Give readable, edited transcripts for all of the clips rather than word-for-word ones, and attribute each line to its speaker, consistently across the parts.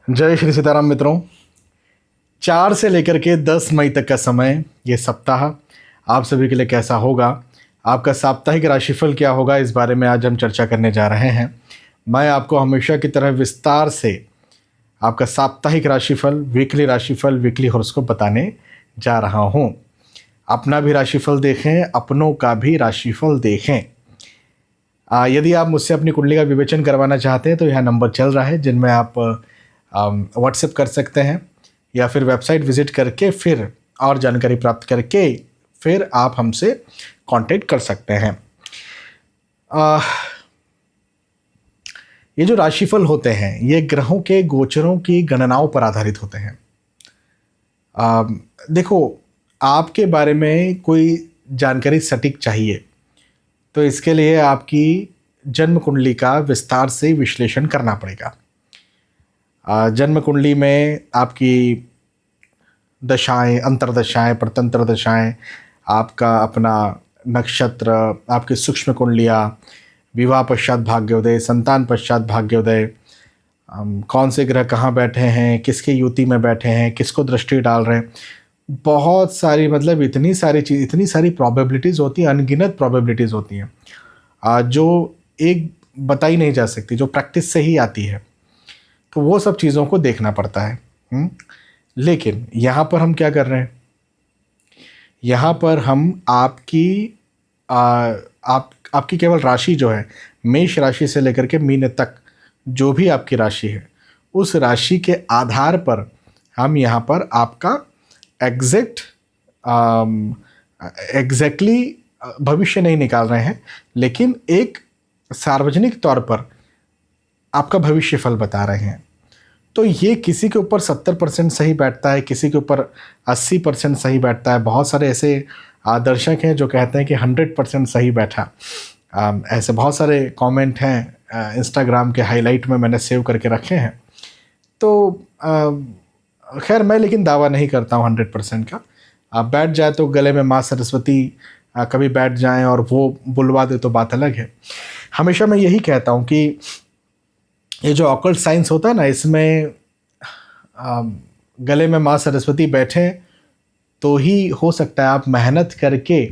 Speaker 1: जय श्री सीताराम मित्रों। 4 से लेकर के 10 मई तक का समय, ये सप्ताह आप सभी के लिए कैसा होगा, आपका साप्ताहिक राशिफल क्या होगा, इस बारे में आज हम चर्चा करने जा रहे हैं। मैं आपको हमेशा की तरह विस्तार से आपका साप्ताहिक राशिफल, वीकली हॉरोस्कोप बताने जा रहा हूँ। अपना भी राशिफल देखें, अपनों का भी राशिफल देखें। यदि आप मुझसे अपनी कुंडली का विवेचन करवाना चाहते हैं तो यह नंबर चल रहा है, जिनमें आप व्हाट्सएप कर सकते हैं या फिर वेबसाइट विजिट करके फिर और जानकारी प्राप्त करके फिर आप हमसे कांटेक्ट कर सकते हैं। ये जो राशिफल होते हैं ये ग्रहों के गोचरों की गणनाओं पर आधारित होते हैं। देखो, आपके बारे में कोई जानकारी सटीक चाहिए तो इसके लिए आपकी जन्म कुंडली का विस्तार से विश्लेषण करना पड़ेगा। जन्म कुंडली में आपकी दशाएं, अंतर्दशाएं, प्रतंत्र दशाएं, आपका अपना नक्षत्र, आपकी सूक्ष्म कुंडलियाँ, विवाह पश्चात भाग्योदय, संतान पश्चात भाग्योदय, कौन से ग्रह कहाँ बैठे हैं, किसके युति में बैठे हैं, किसको दृष्टि डाल रहे हैं, बहुत सारी, मतलब इतनी सारी चीज़, इतनी सारी प्रॉबिलिटीज़ होती हैं, अनगिनत प्रॉबिलिटीज़ होती हैं जो एक बताई नहीं जा सकती, जो प्रैक्टिस से ही आती है। तो वो सब चीज़ों को देखना पड़ता है। लेकिन यहाँ पर हम क्या कर रहे हैं, यहाँ पर हम आपकी केवल राशि जो है, मेष राशि से लेकर के मीन तक जो भी आपकी राशि है, उस राशि के आधार पर हम यहाँ पर आपका एग्जैक्टली भविष्य नहीं निकाल रहे हैं, लेकिन एक सार्वजनिक तौर पर आपका भविष्य फल बता रहे हैं। तो ये किसी के ऊपर 70% सही बैठता है, किसी के ऊपर 80% सही बैठता है। बहुत सारे ऐसे दर्शक हैं जो कहते हैं कि 100% सही बैठा। ऐसे बहुत सारे कमेंट हैं, इंस्टाग्राम के हाईलाइट में मैंने सेव करके रखे हैं। तो खैर, मैं लेकिन दावा नहीं करता हूँ 100% का। आप बैठ जाए तो गले में माँ सरस्वती कभी बैठ जाएं और वो बुलवा दे तो बात अलग है। हमेशा मैं यही कहता हूँ कि ये जो ऑकल्ट साइंस होता है ना, इसमें गले में माँ सरस्वती बैठे तो ही हो सकता है। आप मेहनत करके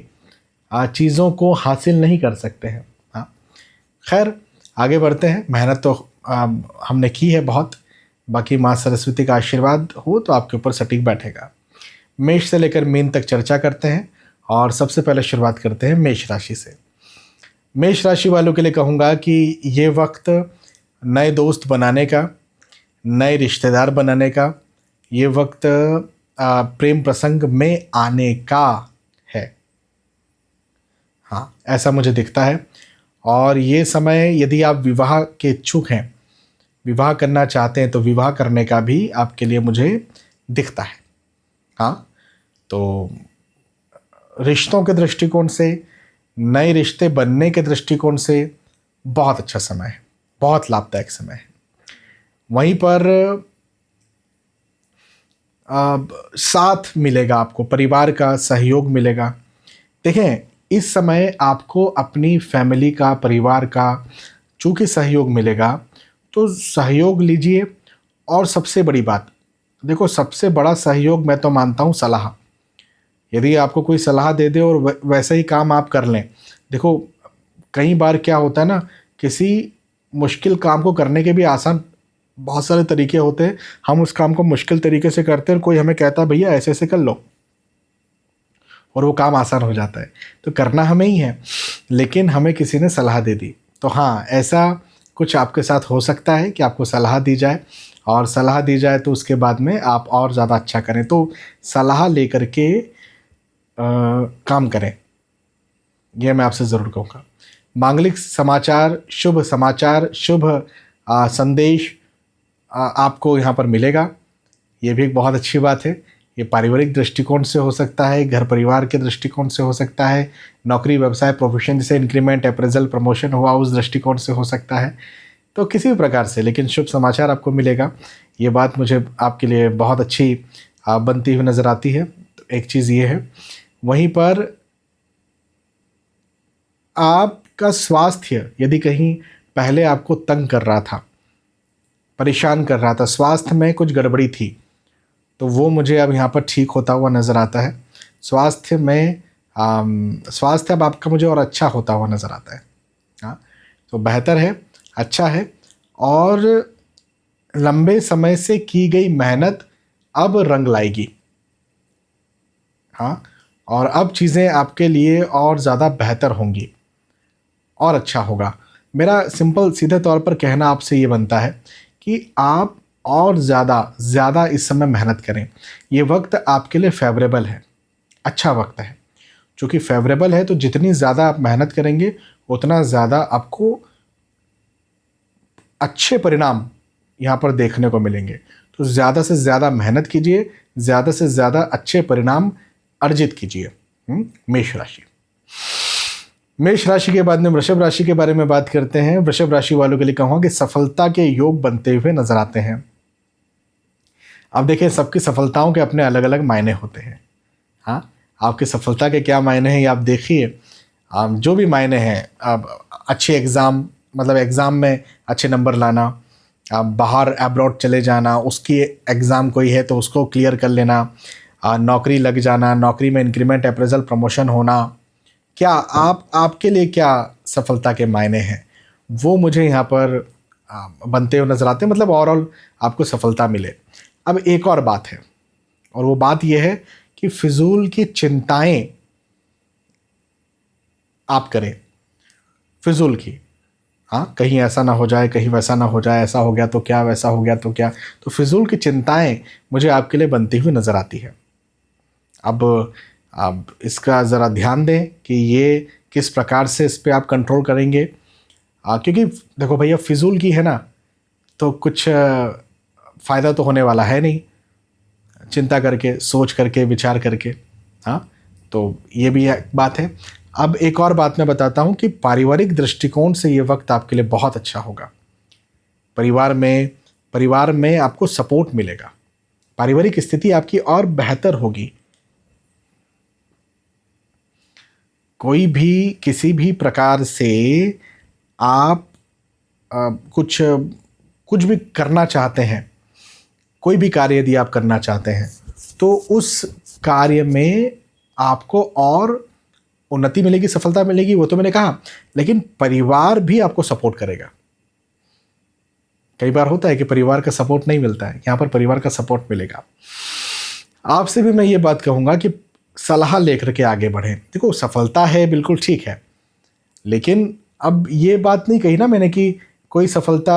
Speaker 1: चीज़ों को हासिल नहीं कर सकते हैं। हाँ, खैर आगे बढ़ते हैं। मेहनत तो हमने की है बहुत, बाकी माँ सरस्वती का आशीर्वाद हो तो आपके ऊपर सटीक बैठेगा। मेष से लेकर मीन तक चर्चा करते हैं और सबसे पहले शुरुआत करते हैं मेष राशि से। मेष राशि वालों के लिए कहूँगा कि ये वक्त नए दोस्त बनाने का, नए रिश्तेदार बनाने का, ये वक्त प्रेम प्रसंग में आने का है। हाँ, ऐसा मुझे दिखता है। और ये समय, यदि आप विवाह के इच्छुक हैं, विवाह करना चाहते हैं, तो विवाह करने का भी आपके लिए मुझे दिखता है। हाँ, तो रिश्तों के दृष्टिकोण से, नए रिश्ते बनने के दृष्टिकोण से बहुत अच्छा समय है, बहुत लाभदायक समय है। वहीं पर साथ मिलेगा आपको, परिवार का सहयोग मिलेगा। देखें, इस समय आपको अपनी फैमिली का, परिवार का चूँकि सहयोग मिलेगा, तो सहयोग लीजिए। और सबसे बड़ी बात, देखो, सबसे बड़ा सहयोग मैं तो मानता हूँ सलाह। यदि आपको कोई सलाह दे दे और वैसे ही काम आप कर लें। देखो, कई बार क्या होता है ना, किसी मुश्किल काम को करने के भी आसान बहुत सारे तरीके होते हैं। हम उस काम को मुश्किल तरीके से करते हैं और कोई हमें कहता है भैया ऐसे ऐसे कर लो, और वो काम आसान हो जाता है। तो करना हमें ही है, लेकिन हमें किसी ने सलाह दे दी। तो हाँ, ऐसा कुछ आपके साथ हो सकता है कि आपको सलाह दी जाए, और सलाह दी जाए तो उसके बाद में आप और ज़्यादा अच्छा करें। तो सलाह लेकर के काम करें, यह मैं आपसे ज़रूर कहूँगा। मांगलिक समाचार, शुभ समाचार, शुभ संदेश आपको यहाँ पर मिलेगा। ये भी एक बहुत अच्छी बात है। ये पारिवारिक दृष्टिकोण से हो सकता है, घर परिवार के दृष्टिकोण से हो सकता है, नौकरी व्यवसाय प्रोफेशन जैसे इंक्रीमेंट, अप्रेजल, प्रमोशन हुआ उस दृष्टिकोण से हो सकता है। तो किसी भी प्रकार से, लेकिन शुभ समाचार आपको मिलेगा। ये बात मुझे आपके लिए बहुत अच्छी बनती हुई नज़र आती है। तो एक चीज़ ये है। वहीं पर आपका स्वास्थ्य यदि कहीं पहले आपको तंग कर रहा था, परेशान कर रहा था, स्वास्थ्य में कुछ गड़बड़ी थी, तो वो मुझे अब यहाँ पर ठीक होता हुआ नज़र आता है। स्वास्थ्य में स्वास्थ्य अब आपका मुझे और अच्छा होता हुआ नज़र आता है। हाँ, तो बेहतर है, अच्छा है, और लंबे समय से की गई मेहनत अब रंग लाएगी। हाँ, और अब चीज़ें आपके लिए और ज़्यादा बेहतर होंगी और अच्छा होगा। मेरा सिंपल सीधे तौर पर कहना आपसे ये बनता है कि आप और ज़्यादा इस समय मेहनत करें। ये वक्त आपके लिए फेवरेबल है, अच्छा वक्त है। चूँकि फेवरेबल है तो जितनी ज़्यादा आप मेहनत करेंगे उतना ज़्यादा आपको अच्छे परिणाम यहाँ पर देखने को मिलेंगे। तो ज़्यादा से ज़्यादा मेहनत कीजिए, ज़्यादा से ज़्यादा अच्छे परिणाम अर्जित कीजिए। मेष राशि। मेष राशि के बाद में वृषभ राशि के बारे में बात करते हैं। वृषभ राशि वालों के लिए कहूँगा कि सफलता के योग बनते हुए नजर आते हैं। अब देखिए, सबकी सफलताओं के अपने अलग अलग मायने होते हैं। हाँ, आपकी सफलता के क्या मायने हैं ये आप देखिए। जो भी मायने हैं, अब अच्छे एग्ज़ाम, मतलब एग्ज़ाम में अच्छे नंबर लाना, बाहर अब्रॉड चले जाना, उसकी एग्ज़ाम कोई है तो उसको क्लियर कर लेना, नौकरी लग जाना, नौकरी में इंक्रीमेंट, अप्रेजल, प्रमोशन होना, क्या आपके लिए क्या सफलता के मायने हैं, वो मुझे यहाँ पर बनते हुए नज़र आते हैं। मतलब ओवरऑल आपको सफलता मिले। अब एक और बात है, और वो बात ये है कि फिजूल की चिंताएं आप करें, फिजूल की। हाँ, कहीं ऐसा ना हो जाए, कहीं वैसा ना हो जाए, ऐसा हो गया तो क्या, वैसा हो गया तो क्या, तो फिजूल की चिंताएं मुझे आपके लिए बनती हुई नज़र आती है। अब इसका ज़रा ध्यान दें कि ये किस प्रकार से इस पर आप कंट्रोल करेंगे। क्योंकि देखो भैया, फिजूल की है ना, तो कुछ फ़ायदा तो होने वाला है नहीं, चिंता करके, सोच करके, विचार करके। हाँ, तो ये भी एक बात है। अब एक और बात मैं बताता हूँ कि पारिवारिक दृष्टिकोण से ये वक्त आपके लिए बहुत अच्छा होगा। परिवार में आपको सपोर्ट मिलेगा, पारिवारिक स्थिति आपकी और बेहतर होगी। कोई भी किसी भी प्रकार से आप कुछ भी करना चाहते हैं, कोई भी कार्य यदि आप करना चाहते हैं, तो उस कार्य में आपको और उन्नति मिलेगी, सफलता मिलेगी, वो तो मैंने कहा। लेकिन परिवार भी आपको सपोर्ट करेगा। कई बार होता है कि परिवार का सपोर्ट नहीं मिलता है, यहाँ पर परिवार का सपोर्ट मिलेगा। आपसे भी मैं ये बात कहूँगा कि सलाह लेकर के आगे बढ़ें। देखो, सफलता है, बिल्कुल ठीक है, लेकिन अब ये बात नहीं कही ना मैंने कि कोई सफलता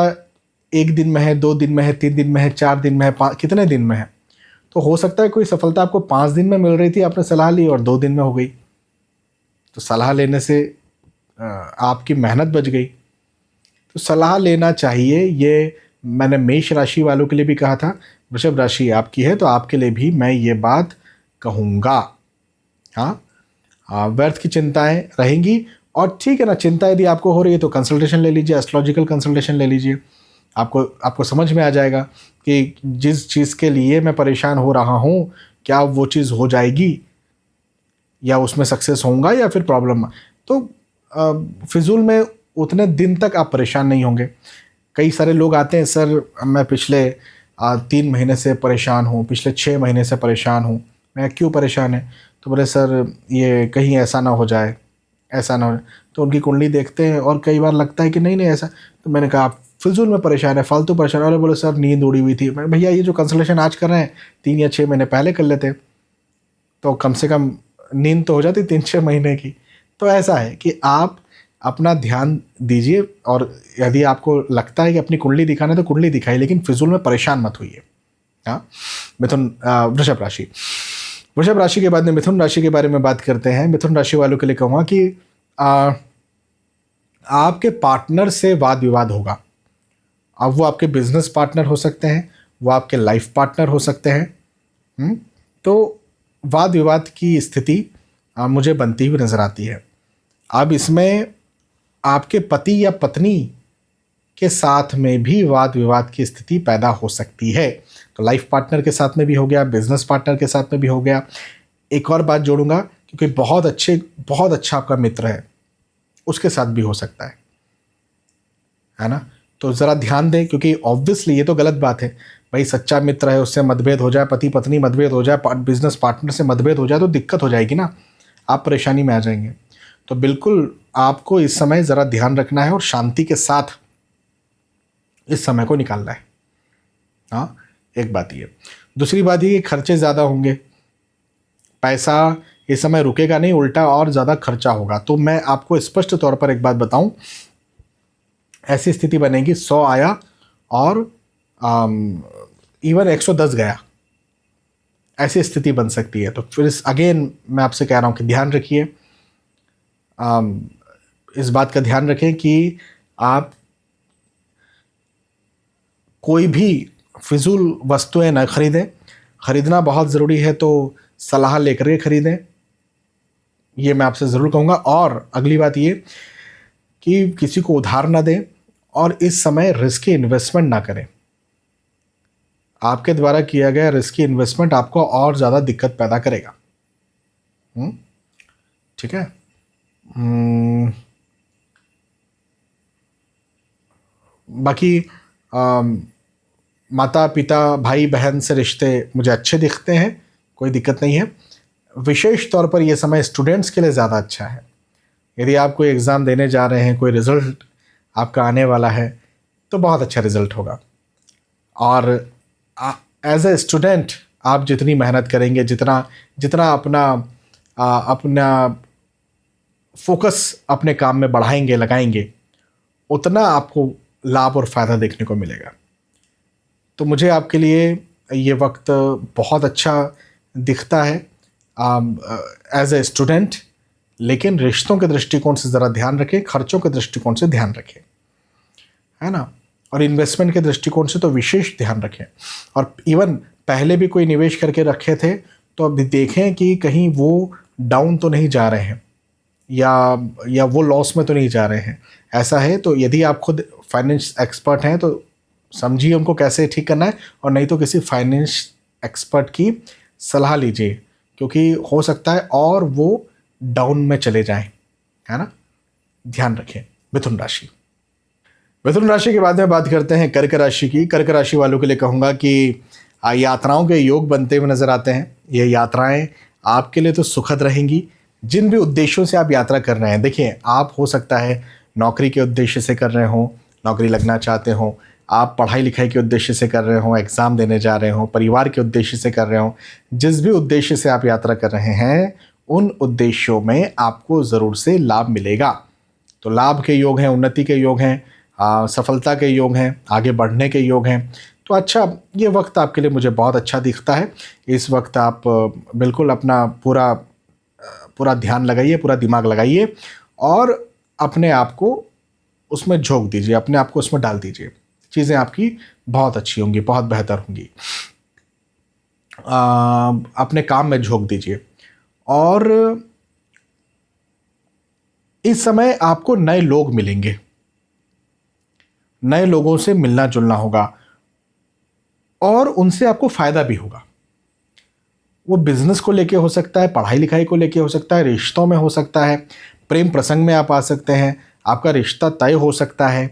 Speaker 1: 1 दिन में है, 2 दिन में है, 3 दिन में है, 4 दिन में है, कितने दिन में है। तो हो सकता है कोई सफलता आपको 5 दिन में मिल रही थी, आपने सलाह ली और 2 दिन में हो गई। तो सलाह लेने से आपकी मेहनत बच गई। तो सलाह लेना चाहिए। ये मैंने मेष राशि वालों के लिए भी कहा था, वृषभ राशि आपकी है तो आपके लिए भी मैं ये बात कहूँगा। हाँ, व्यर्थ की चिंताएं रहेंगी, और ठीक है ना, चिंता यदि आपको हो रही है तो कंसल्टेशन ले लीजिए, एस्ट्रोलॉजिकल कंसल्टेशन ले लीजिए। आपको समझ में आ जाएगा कि जिस चीज़ के लिए मैं परेशान हो रहा हूँ, क्या वो चीज़ हो जाएगी, या उसमें सक्सेस होऊंगा, या फिर प्रॉब्लम। तो फिजूल में उतने दिन तक आप परेशान नहीं होंगे। कई सारे लोग आते हैं, सर मैं पिछले 3 महीने से परेशान हूँ, पिछले 6 महीने से परेशान हूँ। मैं क्यों परेशान है, तो बोले सर ये कहीं ऐसा ना हो जाए, ऐसा ना हो। तो उनकी कुंडली देखते हैं और कई बार लगता है कि नहीं ऐसा। तो मैंने कहा आप फिजूल में परेशान है, फालतू परेशान। और बोले सर नींद उड़ी हुई थी। मैं, भैया ये जो कंसल्टेशन आज कर रहे हैं 3 या 6 महीने पहले कर लेते तो कम से कम नींद तो हो जाती 3-6 महीने की। तो ऐसा है कि आप अपना ध्यान दीजिए, और यदि आपको लगता है कि अपनी कुंडली दिखाना है तो कुंडली दिखाइए, लेकिन फिजूल में परेशान मत होइए। हाँ, वृषभ राशि। वृषभ राशि के बाद में मिथुन राशि के बारे में बात करते हैं। मिथुन राशि वालों के लिए कहूँगा कि आपके पार्टनर से वाद विवाद होगा। अब वो आपके बिजनेस पार्टनर हो सकते हैं, वो आपके लाइफ पार्टनर हो सकते हैं। तो वाद विवाद की स्थिति मुझे बनती हुई नज़र आती है। अब इसमें आपके पति या पत्नी के साथ में भी वाद विवाद की स्थिति पैदा हो सकती है। तो लाइफ पार्टनर के साथ में भी हो गया, बिजनेस पार्टनर के साथ में भी हो गया। एक और बात जोड़ूंगा, क्योंकि बहुत अच्छा आपका मित्र है, उसके साथ भी हो सकता है ना। तो ज़रा ध्यान दें, क्योंकि ऑब्वियसली ये तो गलत बात है भाई, सच्चा मित्र है उससे मतभेद हो जाए, पति पत्नी मतभेद हो जाए, बिजनेस पार्टनर से मतभेद हो जाए तो दिक्कत हो जाएगी ना, आप परेशानी में आ जाएंगे। तो बिल्कुल आपको इस समय ज़रा ध्यान रखना है और शांति के साथ इस समय को निकालना है। हाँ, एक बात ये। दूसरी बात ये कि खर्चे ज़्यादा होंगे, पैसा इस समय रुकेगा नहीं, उल्टा और ज़्यादा खर्चा होगा। तो मैं आपको स्पष्ट तौर पर एक बात बताऊं, ऐसी स्थिति बनेगी 100 आया और इवन 110 गया, ऐसी स्थिति बन सकती है। तो फिर अगेन मैं आपसे कह रहा हूं कि ध्यान रखिए, इस बात का ध्यान रखें कि आप कोई भी फिजूल वस्तुएं न खरीदें। खरीदना बहुत ज़रूरी है तो सलाह लेकर के खरीदें, ये मैं आपसे ज़रूर कहूँगा। और अगली बात ये कि किसी को उधार ना दें और इस समय रिस्की इन्वेस्टमेंट ना करें। आपके द्वारा किया गया रिस्की इन्वेस्टमेंट आपको और ज़्यादा दिक्कत पैदा करेगा। ठीक है। बाकी माता पिता भाई बहन से रिश्ते मुझे अच्छे दिखते हैं, कोई दिक्कत नहीं है। विशेष तौर पर यह समय स्टूडेंट्स के लिए ज़्यादा अच्छा है। यदि आप कोई एग्ज़ाम देने जा रहे हैं, कोई रिज़ल्ट आपका आने वाला है, तो बहुत अच्छा रिज़ल्ट होगा। और एज ए स्टूडेंट आप जितनी मेहनत करेंगे, जितना अपना फोकस अपने काम में बढ़ाएंगे, लगाएंगे, उतना आपको लाभ और फ़ायदा देखने को मिलेगा। तो मुझे आपके लिए ये वक्त बहुत अच्छा दिखता है एज ए स्टूडेंट, लेकिन रिश्तों के दृष्टिकोण से ज़रा ध्यान रखें, खर्चों के दृष्टिकोण से ध्यान रखें, है ना, और इन्वेस्टमेंट के दृष्टिकोण से तो विशेष ध्यान रखें। और इवन पहले भी कोई निवेश करके रखे थे तो अभी देखें कि कहीं वो डाउन तो नहीं जा रहे हैं या वो लॉस में तो नहीं जा रहे हैं। ऐसा है तो यदि आप खुद फाइनेंस एक्सपर्ट हैं तो समझिए उनको कैसे ठीक करना है, और नहीं तो किसी फाइनेंस एक्सपर्ट की सलाह लीजिए, क्योंकि हो सकता है और वो डाउन में चले जाएं, है ना। ध्यान रखें। मिथुन राशि के बाद में बात करते हैं कर्क राशि की। कर्क राशि वालों के लिए कहूँगा कि यात्राओं के योग बनते हुए नज़र आते हैं। ये यात्राएं आपके लिए तो सुखद रहेंगी। जिन भी उद्देश्यों से आप यात्रा कर रहे हैं, देखिए आप हो सकता है नौकरी के उद्देश्य से कर रहे हो, नौकरी लगना चाहते हो, आप पढ़ाई लिखाई के उद्देश्य से कर रहे हो, एग्ज़ाम देने जा रहे हो, परिवार के उद्देश्य से कर रहे हो, जिस भी उद्देश्य से आप यात्रा कर रहे हैं उन उद्देश्यों में आपको ज़रूर से लाभ मिलेगा। तो लाभ के योग हैं, उन्नति के योग हैं, सफलता के योग हैं, आगे बढ़ने के योग हैं। तो अच्छा, ये वक्त आपके लिए मुझे बहुत अच्छा दिखता है। इस वक्त आप बिल्कुल अपना पूरा ध्यान लगाइए, पूरा दिमाग लगाइए और अपने आप को उसमें झोंक दीजिए, अपने आप को उसमें डाल दीजिए। चीज़ें आपकी बहुत अच्छी होंगी, बहुत बेहतर होंगी। अपने काम में झोंक दीजिए। और इस समय आपको नए लोग मिलेंगे, नए लोगों से मिलना जुलना होगा और उनसे आपको फ़ायदा भी होगा। वो बिजनेस को लेके हो सकता है, पढ़ाई लिखाई को लेके हो सकता है, रिश्तों में हो सकता है, प्रेम प्रसंग में आप आ सकते हैं, आपका रिश्ता तय हो सकता है,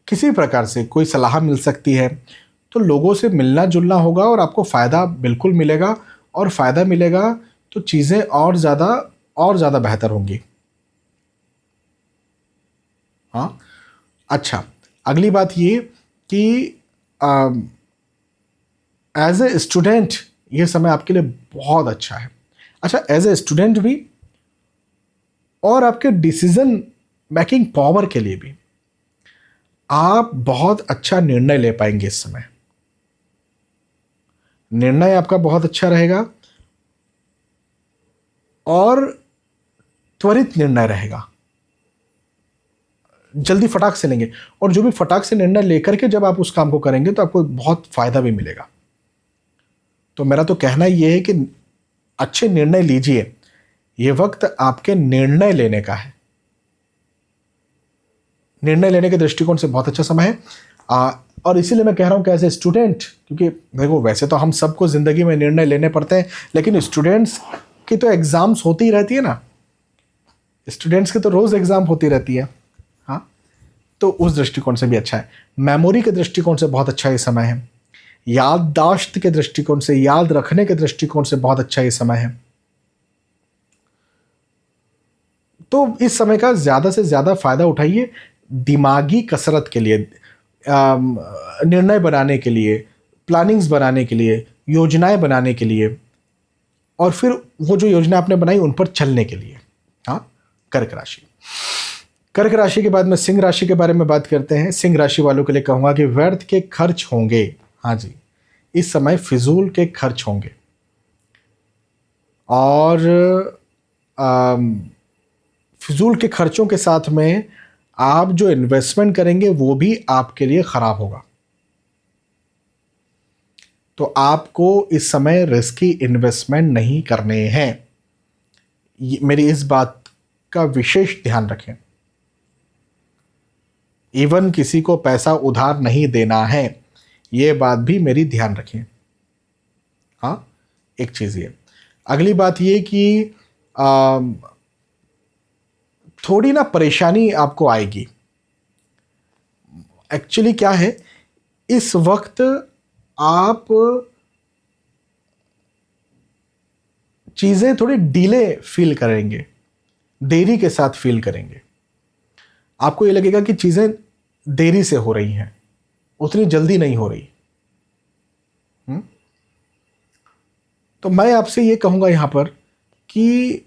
Speaker 1: किसी प्रकार से कोई सलाह मिल सकती है। तो लोगों से मिलना जुलना होगा और आपको फ़ायदा बिल्कुल मिलेगा, और फ़ायदा मिलेगा तो चीज़ें और ज़्यादा बेहतर होंगी। हाँ, अच्छा, अगली बात ये कि एज ए स्टूडेंट ये समय आपके लिए बहुत अच्छा है। अच्छा, एज ए स्टूडेंट भी और आपके डिसीजन मेकिंग पावर के लिए भी आप बहुत अच्छा निर्णय ले पाएंगे। इस समय निर्णय आपका बहुत अच्छा रहेगा और त्वरित निर्णय रहेगा, जल्दी फटाक से लेंगे। और जो भी फटाक से निर्णय लेकर के जब आप उस काम को करेंगे तो आपको बहुत फायदा भी मिलेगा। तो मेरा तो कहना यह है कि अच्छे निर्णय लीजिए। ये वक्त आपके निर्णय लेने का है, निर्णय लेने के दृष्टिकोण से बहुत अच्छा समय है। और इसीलिए मैं कह रहा हूँ कि एज ए स्टूडेंट, क्योंकि देखो वैसे तो हम सबको ज़िंदगी में निर्णय लेने पड़ते हैं, लेकिन स्टूडेंट्स की तो एग्ज़ाम्स होती रहती है ना, स्टूडेंट्स की तो रोज़ एग्ज़ाम होती रहती है। हाँ, तो उस दृष्टिकोण से भी अच्छा है। मेमोरी के दृष्टिकोण से बहुत अच्छा ये समय है। याददाश्त के दृष्टिकोण से, याद रखने के दृष्टिकोण से बहुत अच्छा ये समय है। तो इस समय का ज़्यादा से ज़्यादा फ़ायदा उठाइए दिमागी कसरत के लिए, निर्णय बनाने के लिए, प्लानिंग्स बनाने के लिए, योजनाएं बनाने के लिए, और फिर वो जो योजना आपने बनाई उन पर चलने के लिए। हाँ, कर्क राशि। कर्क राशि के बाद में सिंह राशि के बारे में बात करते हैं। सिंह राशि वालों के लिए कहूँगा कि व्यर्थ के खर्च होंगे। हाँ जी, इस समय फिजूल के खर्च होंगे, और फिजूल के खर्चों के साथ में आप जो इन्वेस्टमेंट करेंगे वो भी आपके लिए ख़राब होगा। तो आपको इस समय रिस्की इन्वेस्टमेंट नहीं करने हैं, मेरी इस बात का विशेष ध्यान रखें। इवन किसी को पैसा उधार नहीं देना है, ये बात भी मेरी ध्यान रखें। हाँ, एक चीज़ ये। अगली बात ये कि थोड़ी ना परेशानी आपको आएगी। एक्चुअली क्या है, इस वक्त आप चीज़ें थोड़ी डिले फील करेंगे, देरी के साथ फील करेंगे। आपको ये लगेगा कि चीज़ें देरी से हो रही हैं, उतनी जल्दी नहीं हो रही। तो मैं आपसे ये कहूँगा यहाँ पर कि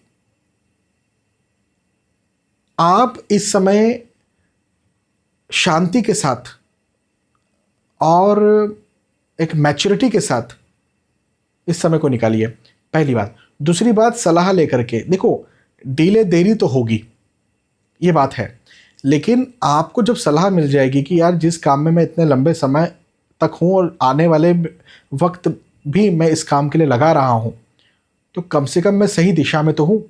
Speaker 1: आप इस समय शांति के साथ और एक मैच्योरिटी के साथ इस समय को निकालिए, पहली बात। दूसरी बात, सलाह लेकर के देखो, डिले देरी तो होगी, ये बात है, लेकिन आपको जब सलाह मिल जाएगी कि यार जिस काम में मैं इतने लंबे समय तक हूँ और आने वाले वक्त भी मैं इस काम के लिए लगा रहा हूँ, तो कम से कम मैं सही दिशा में तो हूँ।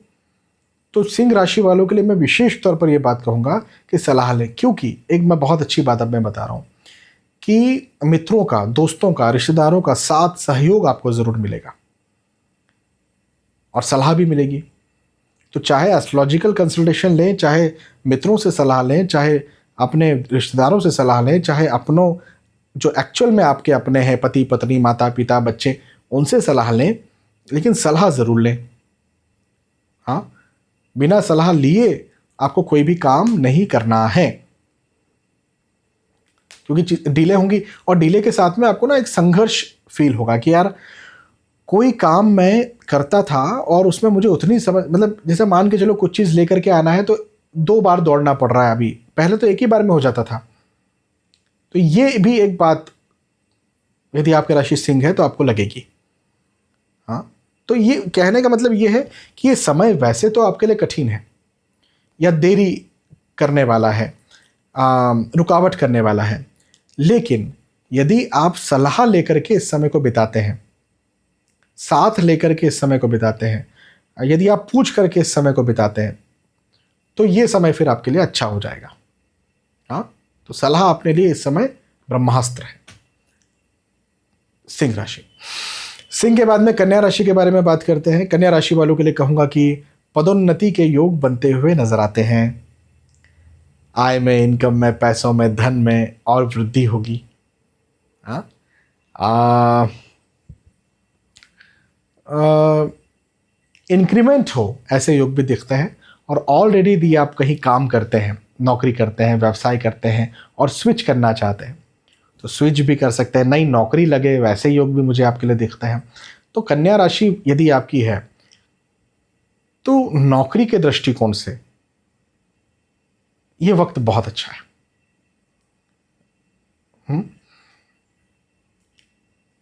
Speaker 1: तो सिंह राशि वालों के लिए मैं विशेष तौर पर यह बात कहूँगा कि सलाह लें, क्योंकि एक मैं बहुत अच्छी बात अब मैं बता रहा हूँ कि मित्रों का, दोस्तों का, रिश्तेदारों का साथ सहयोग आपको ज़रूर मिलेगा और सलाह भी मिलेगी। तो चाहे एस्ट्रोलॉजिकल कंसल्टेशन लें, चाहे मित्रों से सलाह लें, चाहे अपने रिश्तेदारों से सलाह लें, चाहे अपनों जो एक्चुअल में आपके अपने हैं, पति पत्नी, माता पिता, बच्चे, उनसे सलाह लें, लेकिन सलाह ज़रूर लें। हाँ, बिना सलाह लिए आपको कोई भी काम नहीं करना है, क्योंकि डिले होंगी, और डिले के साथ में आपको ना एक संघर्ष फील होगा कि यार कोई काम मैं करता था और उसमें मुझे उतनी समझ, मतलब जैसे मान के चलो कुछ चीज़ लेकर के आना है तो 2 बार दौड़ना पड़ रहा है, अभी पहले तो एक ही बार में हो जाता था। तो ये भी एक बात यदि आपकी राशि सिंह है तो आपको लगेगी। हाँ, तो ये कहने का मतलब ये है कि ये समय वैसे तो आपके लिए कठिन है या देरी करने वाला है, रुकावट करने वाला है, लेकिन यदि आप सलाह लेकर के इस समय को बिताते हैं, साथ लेकर के इस समय को बिताते हैं, यदि आप पूछ करके इस समय को बिताते हैं, तो ये समय फिर आपके लिए अच्छा हो जाएगा। हाँ, तो सलाह अपने लिए इस समय ब्रह्मास्त्र है। सिंह राशि। सिंह के बाद में कन्या राशि के बारे में बात करते हैं। कन्या राशि वालों के लिए कहूँगा कि पदोन्नति के योग बनते हुए नजर आते हैं। आय में, इनकम में, पैसों में, धन में और वृद्धि होगी। हाँ, इंक्रीमेंट हो, ऐसे योग भी दिखते हैं। और ऑलरेडी यदि आप कहीं काम करते हैं, नौकरी करते हैं, व्यवसाय करते हैं और स्विच करना चाहते हैं तो स्विच भी कर सकते हैं, नई नौकरी लगे, वैसे योग भी मुझे आपके लिए दिखते हैं। तो कन्या राशि यदि आपकी है तो नौकरी के दृष्टिकोण से ये वक्त बहुत अच्छा है।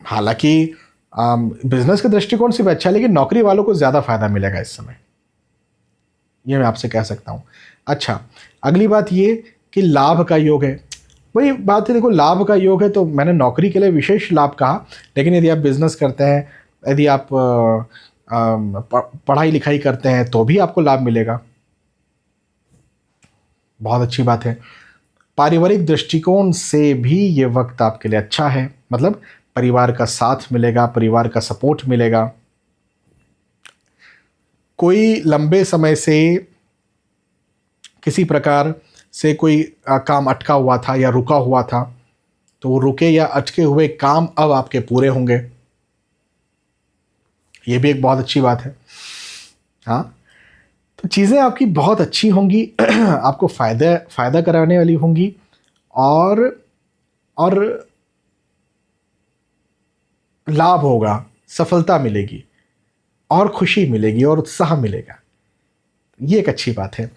Speaker 1: हालांकि बिजनेस के दृष्टिकोण से भी अच्छा है, लेकिन नौकरी वालों को ज़्यादा फायदा मिलेगा इस समय, ये मैं आपसे कह सकता हूँ। अच्छा, अगली बात ये कि लाभ का योग है। वही बात है, देखो लाभ का योग है तो मैंने नौकरी के लिए विशेष लाभ कहा, लेकिन यदि आप बिजनेस करते हैं, यदि आप पढ़ाई लिखाई करते हैं तो भी आपको लाभ मिलेगा, बहुत अच्छी बात है। पारिवारिक दृष्टिकोण से भी ये वक्त आपके लिए अच्छा है, मतलब परिवार का साथ मिलेगा, परिवार का सपोर्ट मिलेगा। कोई लंबे समय से किसी प्रकार से कोई काम अटका हुआ था या रुका हुआ था, तो वो रुके या अटके हुए काम अब आपके पूरे होंगे। ये भी एक बहुत अच्छी बात है। हाँ, तो चीज़ें आपकी बहुत अच्छी होंगी, आपको फ़ायदा कराने वाली होंगी, और लाभ होगा, सफलता मिलेगी, और खुशी मिलेगी, और उत्साह मिलेगा। ये एक अच्छी बात है।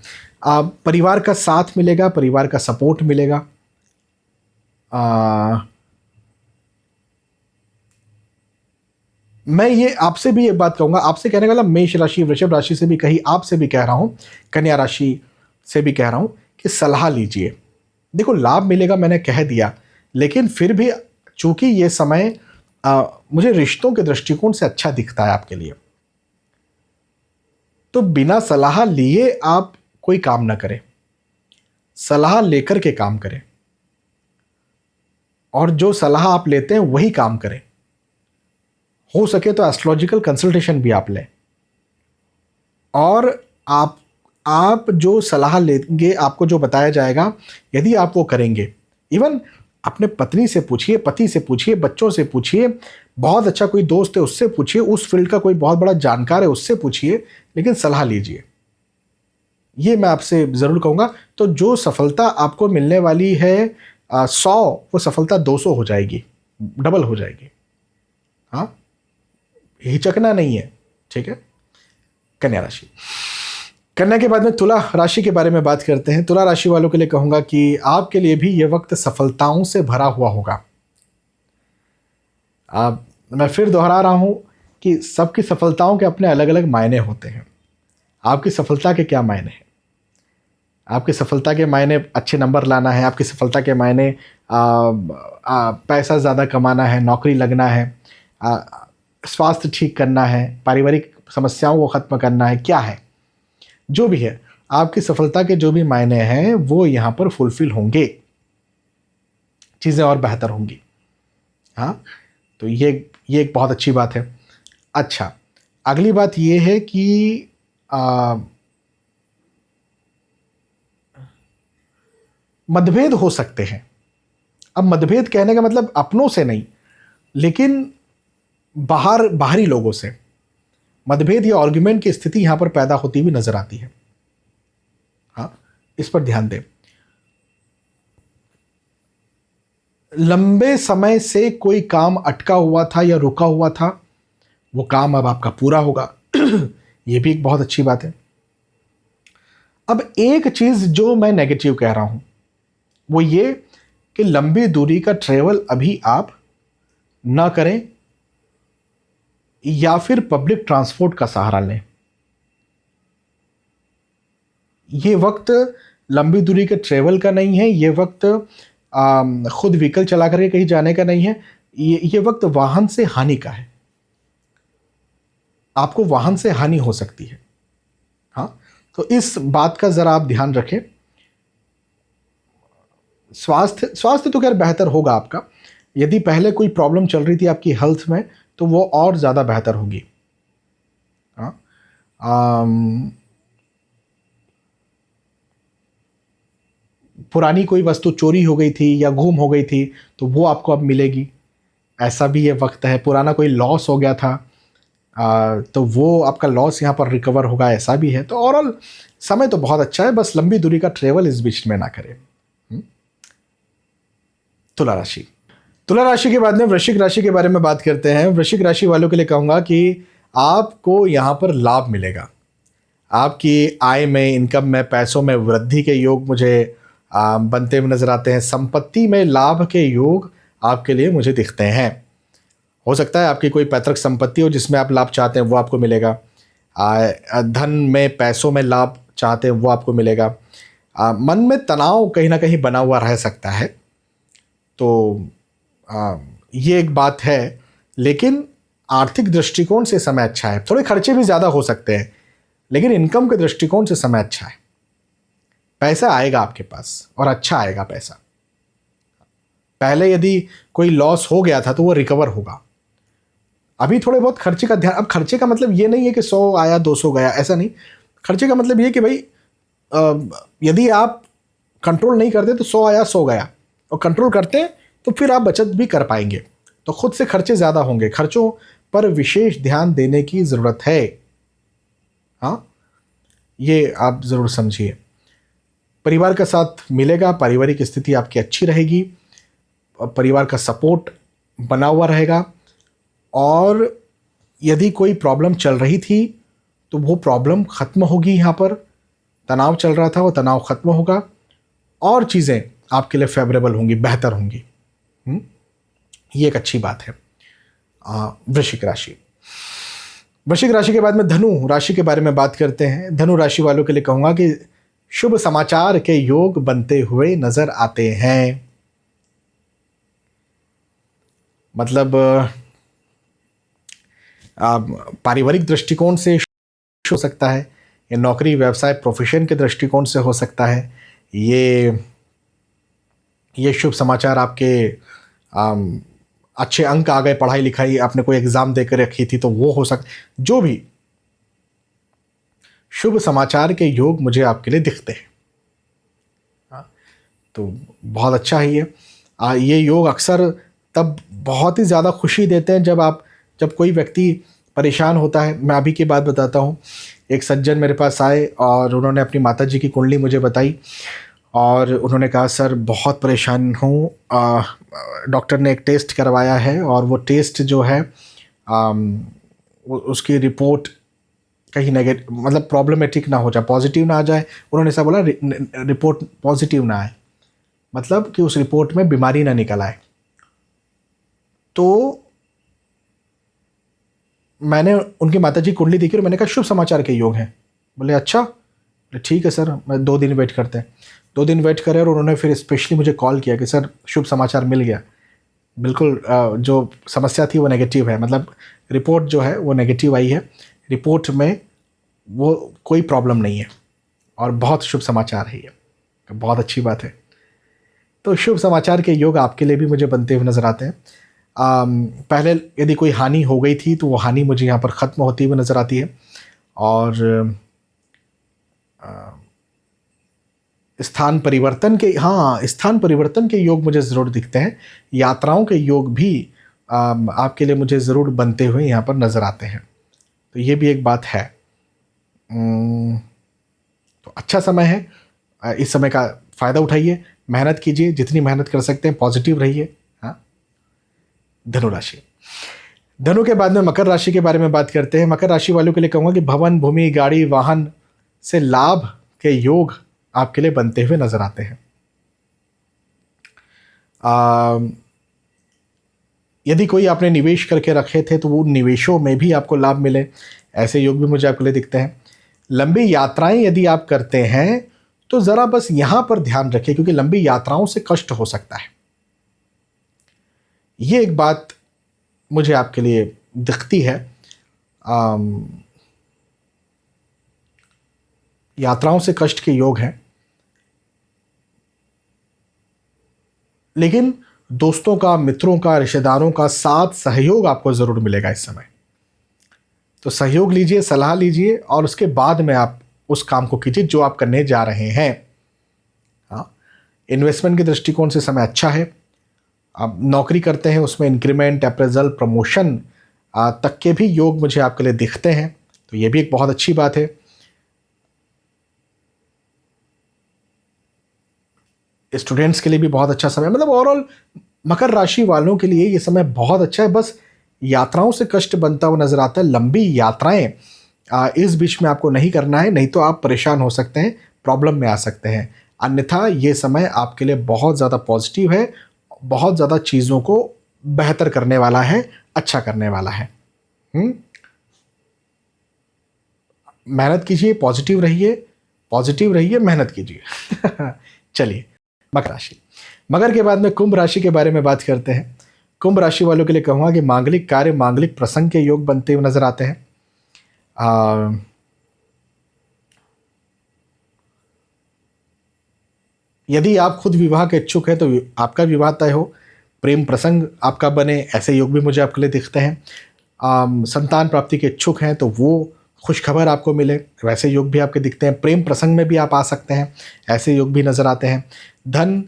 Speaker 1: परिवार का साथ मिलेगा, परिवार का सपोर्ट मिलेगा। मैं ये आपसे भी एक बात कहूँगा, आपसे कहने वाला मेष राशि, वृषभ राशि से भी कही, आपसे भी कह रहा हूँ, कन्या राशि से भी कह रहा हूँ कि सलाह लीजिए। देखो, लाभ मिलेगा मैंने कह दिया, लेकिन फिर भी चूंकि ये समय मुझे रिश्तों के दृष्टिकोण से अच्छा दिखता है आपके लिए, तो बिना सलाह लिए आप कोई काम ना करें, सलाह लेकर के काम करें, और जो सलाह आप लेते हैं वही काम करें। हो सके तो एस्ट्रोलॉजिकल कंसल्टेशन भी आप लें, और आप जो सलाह लेंगे, आपको जो बताया जाएगा, यदि आप वो करेंगे, इवन अपने पत्नी से पूछिए, पति से पूछिए, बच्चों से पूछिए, बहुत अच्छा कोई दोस्त है उससे पूछिए, उस फील्ड का कोई बहुत बड़ा जानकार है उससे पूछिए, लेकिन सलाह लीजिए। ये मैं आपसे ज़रूर कहूँगा। तो जो सफलता आपको मिलने वाली है 100, वो सफलता 200 हो जाएगी, डबल हो जाएगी। हाँ, हिचकना नहीं है, ठीक है। कन्या राशि, कन्या के बाद में तुला राशि के बारे में बात करते हैं। तुला राशि वालों के लिए कहूँगा कि आपके लिए भी ये वक्त सफलताओं से भरा हुआ होगा। मैं फिर दोहरा रहा हूँ कि सबकी सफलताओं के अपने अलग अलग मायने होते हैं। आपकी सफलता के क्या मायने हैं? आपकी सफलता के मायने अच्छे नंबर लाना है, आपकी सफलता के मायने पैसा ज़्यादा कमाना है, नौकरी लगना है, स्वास्थ्य ठीक करना है, पारिवारिक समस्याओं को ख़त्म करना है, क्या है? जो भी है, आपकी सफलता के जो भी मायने हैं वो यहाँ पर फुलफिल होंगे, चीज़ें और बेहतर होंगी। हाँ, तो ये एक बहुत अच्छी बात है। अच्छा, अगली बात ये है कि मतभेद हो सकते हैं। अब मतभेद कहने का मतलब अपनों से नहीं, लेकिन बाहरी लोगों से मतभेद या आर्ग्यूमेंट की स्थिति यहां पर पैदा होती हुई नजर आती है। हाँ, इस पर ध्यान दें। लंबे समय से कोई काम अटका हुआ था या रुका हुआ था, वो काम अब आपका पूरा होगा। ये भी एक बहुत अच्छी बात है। अब एक चीज जो मैं नेगेटिव कह रहा हूं वो ये कि लंबी दूरी का ट्रेवल अभी आप ना करें, या फिर पब्लिक ट्रांसपोर्ट का सहारा लें। ये वक्त लंबी दूरी के ट्रेवल का नहीं है, ये वक्त खुद व्हीकल चला करके कहीं जाने का नहीं है, ये वक्त वाहन से हानि का है। आपको वाहन से हानि हो सकती है। हाँ, तो इस बात का ज़रा आप ध्यान रखें। स्वास्थ्य तो खैर बेहतर होगा आपका। यदि पहले कोई प्रॉब्लम चल रही थी आपकी हेल्थ में, तो वो और ज़्यादा बेहतर होगी। हाँ, पुरानी कोई वस्तु चोरी हो गई थी या गुम हो गई थी, तो वो आपको अब मिलेगी, ऐसा भी ये वक्त है। पुराना कोई लॉस हो गया था, तो वो आपका लॉस यहाँ पर रिकवर होगा, ऐसा भी है। तो ओवरऑल समय तो बहुत अच्छा है, बस लंबी दूरी का ट्रेवल इस बीच में ना करें। तुला राशि, तुला राशि के बाद में वृश्चिक राशि के बारे में बात करते हैं। वृश्चिक राशि वालों के लिए कहूँगा कि आपको यहाँ पर लाभ मिलेगा। आपकी आय में, इनकम में, पैसों में वृद्धि के योग मुझे बनते हुए नजर आते हैं। संपत्ति में लाभ के योग आपके लिए मुझे दिखते हैं। हो सकता है आपकी कोई पैतृक संपत्ति हो जिसमें आप लाभ चाहते हैं, वो आपको मिलेगा। धन में, पैसों में लाभ चाहते हैं, वो आपको मिलेगा। मन में तनाव कहीं ना कहीं बना हुआ रह सकता है, तो ये एक बात है। लेकिन आर्थिक दृष्टिकोण से समय अच्छा है। थोड़े खर्चे भी ज़्यादा हो सकते हैं, लेकिन इनकम के दृष्टिकोण से समय अच्छा है। पैसा आएगा आपके पास, और अच्छा आएगा पैसा। पहले यदि कोई लॉस हो गया था तो वो रिकवर होगा। अभी थोड़े बहुत खर्चे का ध्यान। अब खर्चे का मतलब ये नहीं है कि 100 आया 200 गया, ऐसा नहीं। खर्चे का मतलब ये कि भाई यदि आप कंट्रोल नहीं करते तो 100 आया 100 गया, और कंट्रोल करते हैं तो फिर आप बचत भी कर पाएंगे। तो खुद से खर्चे ज़्यादा होंगे, खर्चों पर विशेष ध्यान देने की ज़रूरत है। हाँ, ये आप ज़रूर समझिए। परिवार का साथ मिलेगा, पारिवारिक स्थिति आपकी अच्छी रहेगी, परिवार का सपोर्ट बना हुआ रहेगा, और यदि कोई प्रॉब्लम चल रही थी तो वो प्रॉब्लम ख़त्म होगी। यहाँ पर तनाव चल रहा था, वो तनाव ख़त्म होगा, और चीज़ें आपके लिए फेवरेबल होंगी, बेहतर होंगी। ये एक अच्छी बात है। वृश्चिक राशि। वृश्चिक राशि के बाद में धनु राशि के बारे में बात करते हैं। धनु राशि वालों के लिए कहूँगा कि शुभ समाचार के योग बनते हुए नजर आते हैं। मतलब पारिवारिक दृष्टिकोण से हो सकता है, या नौकरी व्यवसाय प्रोफेशन के दृष्टिकोण से हो सकता है। ये शुभ समाचार आपके अच्छे अंक आ गए, पढ़ाई लिखाई आपने कोई एग्ज़ाम देकर रखी थी तो वो हो सकता, जो भी शुभ समाचार के योग मुझे आपके लिए दिखते हैं। तो बहुत अच्छा है ये योग अक्सर तब बहुत ही ज़्यादा खुशी देते हैं जब कोई व्यक्ति परेशान होता है। मैं अभी की बात बताता हूँ। एक सज्जन मेरे पास आए और उन्होंने अपनी माताजी की कुंडली मुझे बताई, और उन्होंने कहा सर बहुत परेशान हूँ, डॉक्टर ने एक टेस्ट करवाया है और वो टेस्ट जो है उसकी रिपोर्ट कहीं नेगेटिव, मतलब प्रॉब्लमेटिक ना हो जाए, पॉजिटिव ना आ जाए। उन्होंने ऐसा बोला रिपोर्ट पॉजिटिव ना आए, मतलब कि उस रिपोर्ट में बीमारी ना निकल आए। तो मैंने उनकी माताजी कुंडली देखी और मैंने कहा शुभ समाचार के योग हैं। बोले अच्छा, ठीक है सर, मैं 2 दिन वेट करते हैं। 2 दिन वेट करे और उन्होंने फिर स्पेशली मुझे कॉल किया कि सर शुभ समाचार मिल गया, बिल्कुल जो समस्या थी वो नेगेटिव है, मतलब रिपोर्ट जो है वो नेगेटिव आई है, रिपोर्ट में वो कोई प्रॉब्लम नहीं है, और बहुत शुभ समाचार है ये, बहुत अच्छी बात है। तो शुभ समाचार के योग आपके लिए भी मुझे बनते हुए नज़र आते हैं। पहले यदि कोई हानि हो गई थी तो वो हानि मुझे यहाँ पर ख़त्म होती हुई नज़र आती है, और स्थान परिवर्तन के योग मुझे ज़रूर दिखते हैं। यात्राओं के योग भी आपके लिए मुझे ज़रूर बनते हुए यहाँ पर नज़र आते हैं। तो ये भी एक बात है। तो अच्छा समय है, इस समय का फ़ायदा उठाइए, मेहनत कीजिए, जितनी मेहनत कर सकते हैं, पॉजिटिव रहिए। हाँ। धनु राशि। धनु के बाद में मकर राशि के बारे में बात करते हैं। मकर राशि वालों के लिए कहूँगा कि भवन, भूमि, गाड़ी, वाहन से लाभ के योग आपके लिए बनते हुए नजर आते हैं। यदि कोई आपने निवेश करके रखे थे तो वो निवेशों में भी आपको लाभ मिले, ऐसे योग भी मुझे आपके लिए दिखते हैं। लंबी यात्राएं यदि आप करते हैं तो ज़रा बस यहाँ पर ध्यान रखें, क्योंकि लंबी यात्राओं से कष्ट हो सकता है। ये एक बात मुझे आपके लिए दिखती है। यात्राओं से कष्ट के योग हैं, लेकिन दोस्तों का, मित्रों का, रिश्तेदारों का साथ सहयोग आपको ज़रूर मिलेगा इस समय। तो सहयोग लीजिए, सलाह लीजिए, और उसके बाद में आप उस काम को कीजिए जो आप करने जा रहे हैं। हाँ, इन्वेस्टमेंट के दृष्टिकोण से समय अच्छा है। आप नौकरी करते हैं, उसमें इंक्रीमेंट, अप्रेजल, प्रमोशन तक के भी योग मुझे आपके लिए दिखते हैं, तो ये भी एक बहुत अच्छी बात है। स्टूडेंट्स के लिए भी बहुत अच्छा समय, मतलब ओवरऑल मकर राशि वालों के लिए ये समय बहुत अच्छा है। बस यात्राओं से कष्ट बनता हुआ नजर आता है। लंबी यात्राएं इस बीच में आपको नहीं करना है, नहीं तो आप परेशान हो सकते हैं, प्रॉब्लम में आ सकते हैं। अन्यथा ये समय आपके लिए बहुत ज़्यादा पॉजिटिव है, बहुत ज़्यादा चीज़ों को बेहतर करने वाला है, अच्छा करने वाला है। मेहनत कीजिए, पॉजिटिव रहिए, मेहनत कीजिए। चलिए, मकर राशि। मकर के बाद में कुंभ राशि के बारे में बात करते हैं। कुंभ राशि वालों के लिए कहूँगा कि मांगलिक कार्य, मांगलिक प्रसंग के योग बनते हुए नजर आते हैं। यदि आप खुद विवाह के इच्छुक हैं तो आपका विवाह तय हो, प्रेम प्रसंग आपका बने, ऐसे योग भी मुझे आपके लिए दिखते हैं। संतान प्राप्ति के इच्छुक हैं तो वो खुशखबर आपको मिले, वैसे योग भी आपके दिखते हैं। प्रेम प्रसंग में भी आप आ सकते हैं, ऐसे योग भी नज़र आते हैं। धन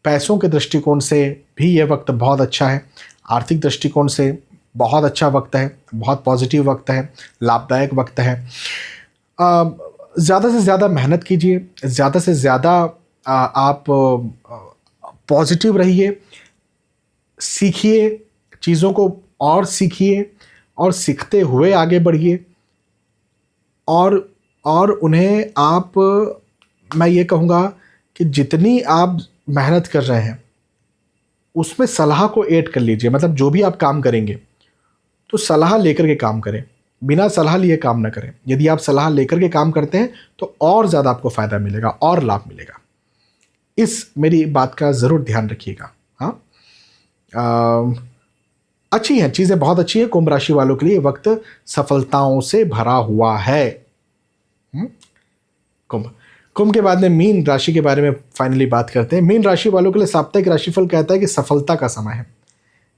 Speaker 1: पैसों के दृष्टिकोण से भी ये वक्त बहुत अच्छा है। आर्थिक दृष्टिकोण से बहुत अच्छा वक्त है, बहुत पॉजिटिव वक्त है, लाभदायक वक्त है। ज़्यादा से ज़्यादा मेहनत कीजिए, ज़्यादा से ज़्यादा आप पॉजिटिव रहिए, सीखिए चीज़ों को, और सीखिए और सीखते हुए आगे बढ़िए। और उन्हें आप, मैं ये कहूँगा कि जितनी आप मेहनत कर रहे हैं उसमें सलाह को ऐड कर लीजिए। मतलब जो भी आप काम करेंगे तो सलाह लेकर के काम करें, बिना सलाह लिए काम ना करें। यदि आप सलाह लेकर के काम करते हैं तो और ज़्यादा आपको फ़ायदा मिलेगा और लाभ मिलेगा। इस मेरी बात का ज़रूर ध्यान रखिएगा। हाँ, अच्छी हैं चीज़ें, बहुत अच्छी है। कुंभ राशि वालों के लिए वक्त सफलताओं से भरा हुआ है। कुंभ के बाद में मीन राशि के बारे में फाइनली बात करते हैं। मीन राशि वालों के लिए साप्ताहिक राशिफल कहता है कि सफलता का समय है।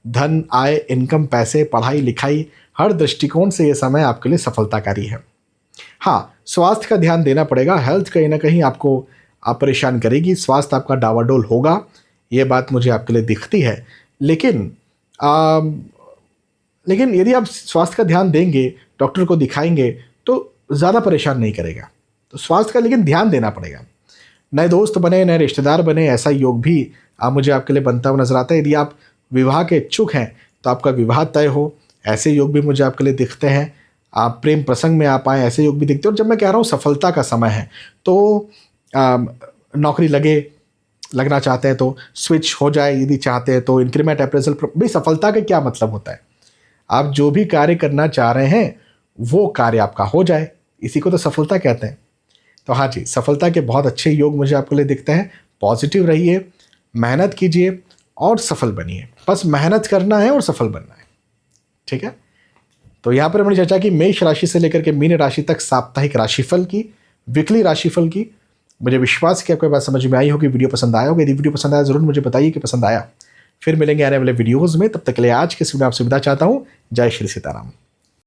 Speaker 1: धन, आय, इनकम, पैसे, पढ़ाई लिखाई, हर दृष्टिकोण से यह समय आपके लिए सफलताकारी है। हाँ, स्वास्थ्य का ध्यान देना पड़ेगा। हेल्थ कहीं ना कहीं आपको परेशान करेगी, स्वास्थ्य आपका डावाडोल होगा, ये बात मुझे आपके लिए दिखती है। लेकिन यदि आप स्वास्थ्य का ध्यान देंगे, डॉक्टर को दिखाएंगे तो ज़्यादा परेशान नहीं करेगा। तो स्वास्थ्य का लेकिन ध्यान देना पड़ेगा। नए दोस्त बने, नए रिश्तेदार बने, ऐसा योग भी मुझे आपके लिए बनता हुआ नजर आता है। यदि आप विवाह के इच्छुक हैं तो आपका विवाह तय हो, ऐसे योग भी मुझे आपके लिए दिखते हैं। आप प्रेम प्रसंग में आ पाएँ, ऐसे योग भी दिखते हैं। और जब मैं कह रहा हूँ सफलता का समय है तो नौकरी लगना चाहते हैं तो स्विच हो जाए, यदि चाहते हैं तो इंक्रीमेंट, अप्रेजल। भाई सफलता का क्या मतलब होता है? आप जो भी कार्य करना चाह रहे हैं वो कार्य आपका हो जाए, इसी को तो सफलता कहते हैं। तो हाँ जी, सफलता के बहुत अच्छे योग मुझे आपके लिए दिखते हैं। पॉजिटिव रहिए, मेहनत कीजिए और सफल बनिए। बस मेहनत करना है और सफल बनना है, ठीक है। तो यहाँ पर हमने चर्चा की मेष राशि से लेकर के मीन राशि तक साप्ताहिक राशिफल की, वीकली राशिफल की। मुझे विश्वास है कि आपको बात समझ में आई होगी, वीडियो पसंद आया होगा। यदि वीडियो पसंद आया जरूर मुझे बताइए कि पसंद आया। फिर मिलेंगे आने वाले वीडियोज़ में, तब तक के लिए आज के वीडियो में आपसे विदा चाहता हूँ। जय श्री सीताराम।